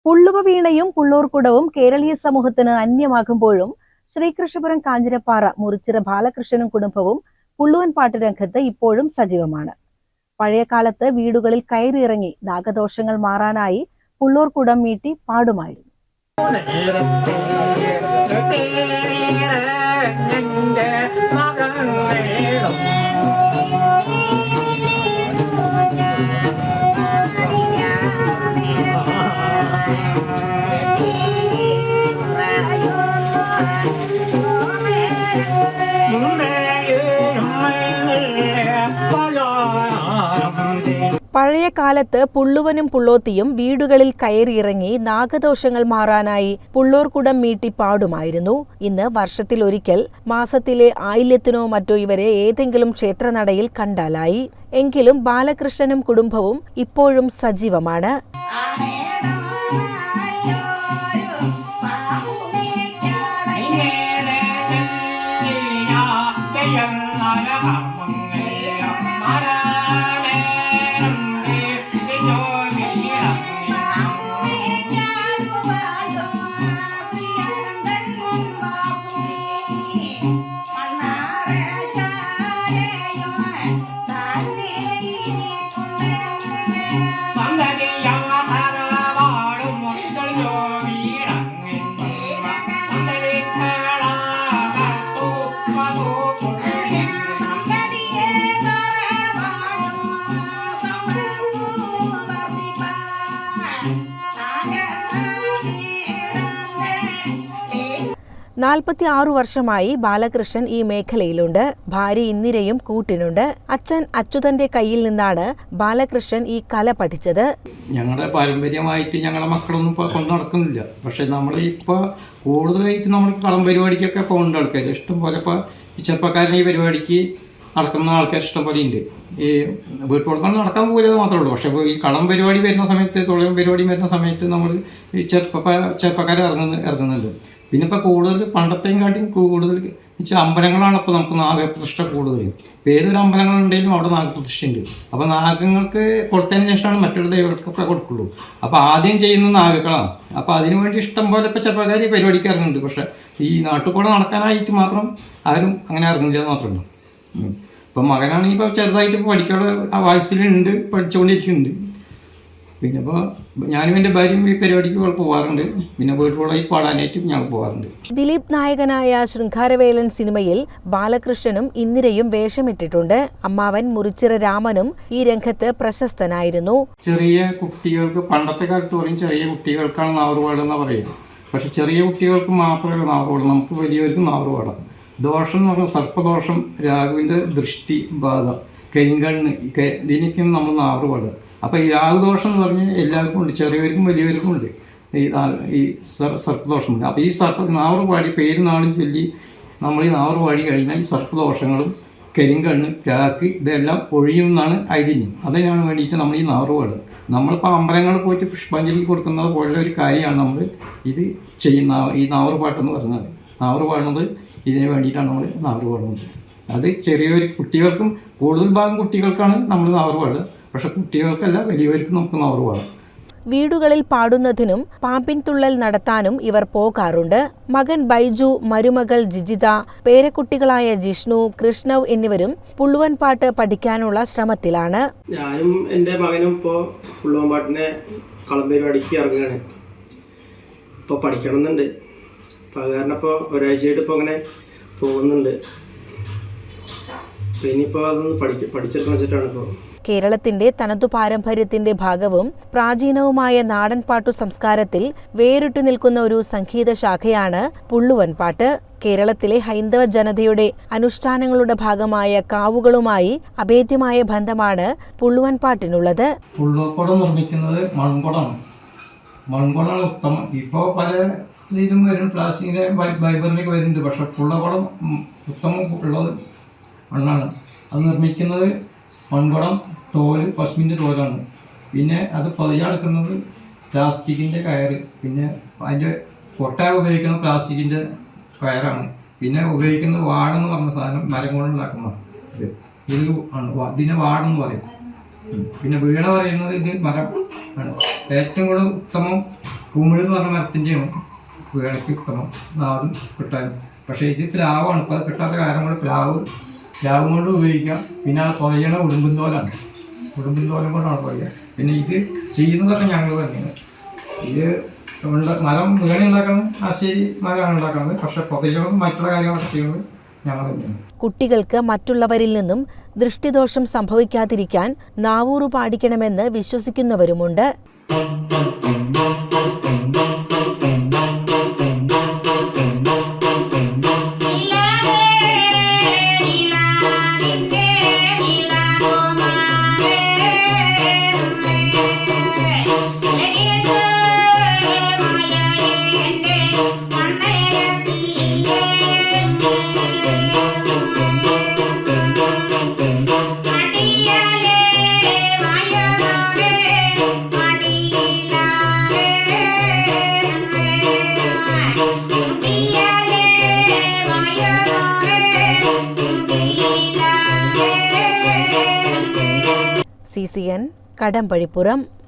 പുള്ളുവ വീണയും പുള്ളൂർക്കുടവും കേരളീയ സമൂഹത്തിന് അന്യമാകുമ്പോഴും ശ്രീകൃഷ്ണപുരം കാഞ്ഞിരപ്പാറ മുറിച്ചിറ ബാലകൃഷ്ണനും കുടുംബവും പുള്ളുവൻ പാട്ട് രംഗത്ത് ഇപ്പോഴും സജീവമാണ്. പഴയ കാലത്ത് വീടുകളിൽ കയറിയിറങ്ങി നാഗദോഷങ്ങൾ മാറാനായി പുള്ളൂർക്കുടം മീട്ടി പാടുമായിരുന്നു. പഴയ കാലത്ത് പുള്ളുവനും പുള്ളോത്തിയും വീടുകളിൽ കയറിയിറങ്ങി നാഗദോഷങ്ങൾ മാറാനായി പുള്ളൂർക്കുടം മീട്ടി പാടുമായിരുന്നു. ഇന്ന് വർഷത്തിലൊരിക്കൽ മാസത്തിലെ ആയില്യത്തിനോ മറ്റോ ഇവരെ ഏതെങ്കിലും ക്ഷേത്രനടയിൽ കണ്ടാലായി. എങ്കിലും ബാലകൃഷ്ണനും കുടുംബവും ഇപ്പോഴും സജീവമാണ്. വർഷമായി ബാലകൃഷ്ണൻ ഈ മേഖലയിലുണ്ട്. ഭാര്യ ഇന്ദിരയും കൂട്ടിനുണ്ട്. അച്ഛൻ അച്യുതന്റെ കയ്യിൽ നിന്നാണ് ബാലകൃഷ്ണൻ ഈ കല പഠിച്ചത്. ഞങ്ങളുടെ പാരമ്പര്യമായിട്ട് ഞങ്ങളുടെ മക്കളൊന്നും ഇപ്പോൾ കൊണ്ടു നടക്കുന്നില്ല. പക്ഷെ നമ്മൾ ഇപ്പോൾ കൂടുതലായിട്ട് നമ്മൾ കളം പരിപാടിക്കൊക്കെ പോകുന്ന ആൾക്കാർ ഇഷ്ടം പോലെ. ഇപ്പോൾ ഈ ചെറുപ്പക്കാരൻ ഈ പരിപാടിക്ക് നടക്കുന്ന ആൾക്കാർ ഇഷ്ടം പോലെ ഉണ്ട്. ഈ വീട്ടുകൊടുക്കാൻ നടക്കാൻ പോകില്ല മാത്രമേ ഉള്ളൂ. പക്ഷെ ഈ കളം പരിപാടി വരുന്ന സമയത്ത്, തൊഴിലും പരിപാടി വരുന്ന സമയത്ത് നമ്മൾ ഈ ചെറുപ്പക്കാർ ഇറങ്ങുന്നുണ്ട്. പിന്നെ ഇപ്പോൾ കൂടുതൽ പണ്ടത്തെയും കാട്ടിയും കൂടുതൽ അമ്പലങ്ങളാണ് ഇപ്പോൾ നമുക്ക് നാഗപ്രതിഷ്ഠ കൂടുതൽ. ഇപ്പോൾ ഏതൊരു അമ്പലങ്ങളുണ്ടെങ്കിലും അവിടെ നാഗപ്രതിഷ്ഠ ഉണ്ട്. അപ്പോൾ നാഗങ്ങൾക്ക് കൊടുത്തതിന് ശേഷമാണ് മറ്റൊരു ദൈവങ്ങൾക്കൊക്കെ കൊടുക്കുള്ളൂ. അപ്പോൾ ആദ്യം ചെയ്യുന്ന നാഗങ്ങളാണ്. അപ്പോൾ അതിനുവേണ്ടി ഇഷ്ടം പോലെ ഇപ്പോൾ ചെറുപ്പക്കാർ ഈ പരിപാടിക്ക് ഇറങ്ങുന്നുണ്ട്. പക്ഷേ ഈ നാട്ടിൽ കൂടെ നടക്കാനായിട്ട് മാത്രം ആരും അങ്ങനെ ഇറങ്ങില്ല എന്ന് മാത്രമേ ഉള്ളൂ. ഇപ്പം മകനാണെങ്കിൽ ഇപ്പോൾ ചെറുതായിട്ട് ഇപ്പോൾ പഠിക്കാനുള്ള വാത്സല്യമുണ്ട്, പഠിച്ചുകൊണ്ടിരിക്കുന്നുണ്ട്. പിന്നെ ഇപ്പോൾ ഞാനും എൻ്റെ ഭാര്യയും ഈ പരിപാടിക്ക് പോകാറുണ്ട്. പിന്നെ വീട്ടിൽ പാടാനായിട്ട് ഞങ്ങൾ പോകാറുണ്ട്. ദിലീപ് നായകനായ ശൃംഗാരവേലൻ സിനിമയിൽ ബാലകൃഷ്ണനും ഇന്ദിരയും വേഷമിട്ടിട്ടുണ്ട്. അമ്മാവൻ മുറിച്ചിറ രാമനും ഈ രംഗത്ത് പ്രശസ്തനായിരുന്നു. ചെറിയ കുട്ടികൾക്ക് പണ്ടത്തെ കാലത്ത് പറയും ചെറിയ കുട്ടികൾക്കാണ് നാവറുപാടെന്ന് പറയുന്നത്. പക്ഷെ ചെറിയ കുട്ടികൾക്ക് മാത്രമല്ല നാവറുപാട്, നമുക്ക് വലിയവർക്കും നാവറുപാടാം. ദോഷം എന്ന് പറഞ്ഞാൽ സർപ്പദോഷം, രാഹുവിൻ്റെ ദൃഷ്ടി ബാധ, കരിങ്കണ്ണ്, ഇതിനൊക്കെയാണ് നമ്മൾ നാവറുപാട്. അപ്പോൾ ഈ രാഹുദോഷം എന്ന് പറഞ്ഞാൽ എല്ലാവർക്കും ഉണ്ട്, ചെറിയവർക്കും വലിയവർക്കും ഉണ്ട് ഈ സർപ്പദോഷമുണ്ട്. അപ്പോൾ ഈ നാവറുപാടി പേര് നാളും ചൊല്ലി നമ്മൾ ഈ നാവറുപാടി കഴിഞ്ഞാൽ ഈ സർപ്പദോഷങ്ങളും കരിങ്കണ്ണ്, രാക്ക് ഇതെല്ലാം ഒഴിയുമെന്നാണ് ഐതിഹ്യം. അതിനാണ് വേണ്ടിയിട്ട് നമ്മൾ ഈ നാവറുപാട്, നമ്മളിപ്പോൾ അമ്പലങ്ങളിൽ പോയിട്ട് പുഷ്പാഞ്ജലി കൊടുക്കുന്നത് പോലുള്ള ഒരു കാര്യമാണ് നമ്മൾ ഇത് ചെയ്യുന്ന ഈ നാവറുപാട്ടെന്ന് പറഞ്ഞത്. നാവറുപാടുന്നത് ഇതിന് വേണ്ടിയിട്ടാണ് നമ്മൾ നാവറുപാടുന്നത്. അത് ചെറിയൊരു കുട്ടികൾക്കും കൂടുതൽ ഭാഗം കുട്ടികൾക്കാണ് നമ്മൾ നാവറുപാട്. പക്ഷെ കുട്ടികൾക്കല്ല, വലിയവർക്കും നമുക്ക് നാവറുപാടാം. വീടുകളിൽ പാടുന്നതിനും പാമ്പിൻ തുള്ളൽ നടത്താനും ഇവർ പോകാറുണ്ട്. മകൻ ബൈജു, മരുമകൾ ജിജിത, പേരക്കുട്ടികളായ ജിഷ്ണു, കൃഷ്ണവ് എന്നിവരും പുള്ളുവൻ പാട്ട് പഠിക്കാനുള്ള ശ്രമത്തിലാണ്. ഞാനും എൻ്റെ മകനും ഇപ്പോൾ പുള്ളുവൻ പാട്ടിനെ കളം പരിപാടിക്ക് ഇറങ്ങുകയാണ്. ഇപ്പോൾ പഠിക്കണമെന്നുണ്ട്. അപ്പോൾ അത് കാരണം ഇപ്പോൾ ഒരാഴ്ചയായിട്ട് ഇപ്പോൾ അങ്ങനെ പോകുന്നുണ്ട്. ഇനിയിപ്പോൾ അതൊന്ന് പഠിച്ചെടുക്കണം വെച്ചിട്ടാണ് ഇപ്പോൾ. കേരളത്തിന്റെ തനതു പാരമ്പര്യത്തിന്റെ ഭാഗവും പ്രാചീനവുമായ നാടൻ പാട്ടു സംസ്കാരത്തിൽ വേറിട്ടു നിൽക്കുന്ന ഒരു സംഗീത ശാഖയാണ് പുള്ളുവൻ പാട്ട്. കേരളത്തിലെ ഹൈന്ദവ ജനതയുടെ അനുഷ്ഠാനങ്ങളുടെ ഭാഗമായ കാവുകളുമായി അഭേദ്യമായ ബന്ധമാണ് പുള്ളുവൻ പാട്ടിനുള്ളത്. പുള്ളുവക്കുടം നിർമ്മിക്കുന്നത് മൺകുടമാണ് ഉത്തമം. ഇപ്പോൾ പല ഇതിലും വരും, പ്ലാസ്റ്റിക്കിൻ്റെ ഫൈബറിലേക്ക് വരുന്നുണ്ട്. പക്ഷെ പുള്ളുവക്കുടം ഉത്തമം ഉള്ളത് മണ്ണാണ്. അത് നിർമ്മിക്കുന്നത് മൺകുടം തോല്, പശുവിൻ്റെ തോലാണ്. പിന്നെ അത് പതിയെടുക്കുന്നത് പ്ലാസ്റ്റിക്കിൻ്റെ കയറ്. പിന്നെ അതിൻ്റെ കൊട്ടാൻ ഉപയോഗിക്കുന്ന പ്ലാസ്റ്റിക്കിൻ്റെ കയറാണ്. പിന്നെ ഉപയോഗിക്കുന്നത് വാടെന്ന് പറഞ്ഞ സാധനം മരം കൊണ്ട് ഉണ്ടാക്കുന്ന ഇത് ആണ്. ഇതിനെ വാടെന്ന് പറയും. പിന്നെ വീണ പറയുന്നത് ഇത് മരം ആണ്. ഏറ്റവും കൂടുതൽ ഉത്തമം കുമിഴ് എന്ന് പറഞ്ഞ മരത്തിൻ്റെയാണ് വേണക്ക് കിട്ടണം നാടും കിട്ടാനും. പക്ഷേ ഇത് പ്ലാവാണ്. ഇപ്പോൾ അത് കിട്ടാത്ത കാരണം കൊണ്ട് പ്ലാവ് കൊണ്ട് ഉപയോഗിക്കാം. പിന്നെ അത് പുകയണ ഉടുമ്പുന്തോലാണ്. ഉടുമ്പുന്തോലം കൊണ്ടാണ് പുകയുക. പിന്നെ ഇത് ചെയ്യുന്നതൊക്കെ ഞങ്ങൾ തന്നെയാണ്. ഇത് മരം വേണി ഉണ്ടാക്കണം, ആശേരി മരമാണ് ഉണ്ടാക്കുന്നത്. പക്ഷെ പുകയണതും മറ്റുള്ള കാര്യങ്ങളൊക്കെ ചെയ്യുന്നത് ഞങ്ങൾ തന്നെയാണ്. കുട്ടികൾക്ക് മറ്റുള്ളവരിൽ നിന്നും ദൃഷ്ടിദോഷം സംഭവിക്കാതിരിക്കാൻ നാവൂറ് പാടിക്കണമെന്ന് വിശ്വസിക്കുന്നവരുമുണ്ട്. CCN കടമ്പഴിപ്പുറം.